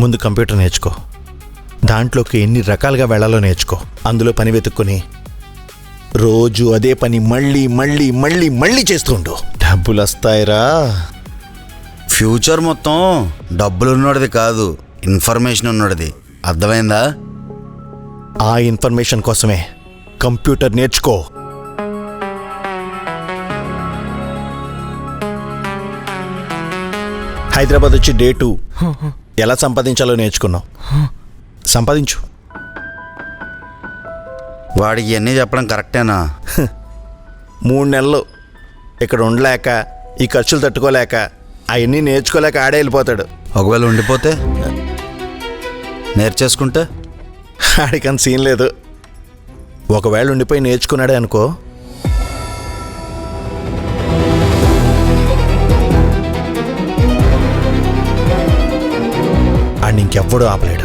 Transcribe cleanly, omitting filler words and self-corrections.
ముందు కంప్యూటర్ నేర్చుకో, దాంట్లోకి ఎన్ని రకాలుగా వెళ్ళాలో నేర్చుకో, అందులో పని వెతుక్కుని రోజు అదే పని మళ్ళీ మళ్ళీ మళ్ళీ మళ్ళీ చేస్తూ ఉండు. డబ్బులు వస్తాయిరా. ఫ్యూచర్ మొత్తం డబ్బులు ఉన్నోడిది కాదు, ఇన్ఫర్మేషన్ ఉన్నోడిది. అర్థమైందా? ఆ ఇన్ఫర్మేషన్ కోసమే కంప్యూటర్ నేర్చుకో. హైదరాబాద్ వచ్చి డే 2 ఎలా సంపాదించాలో నేర్చుకున్నావు. సంపాదించు. వాడికి ఇవన్నీ చెప్పడం కరెక్టేనా? 3 నెలలు ఇక్కడ ఉండలేక, ఈ ఖర్చులు తట్టుకోలేక, అవన్నీ నేర్చుకోలేక ఆడే వెళ్ళిపోతాడు. ఒకవేళ ఉండిపోతే, నేర్చేసుకుంటే? ఆడికంత సీన్ లేదు. ఒకవేళ ఉండిపోయి నేర్చుకున్నాడే అనుకో, ఆడిని ఇంకెవ్వడూ ఆపలేడు.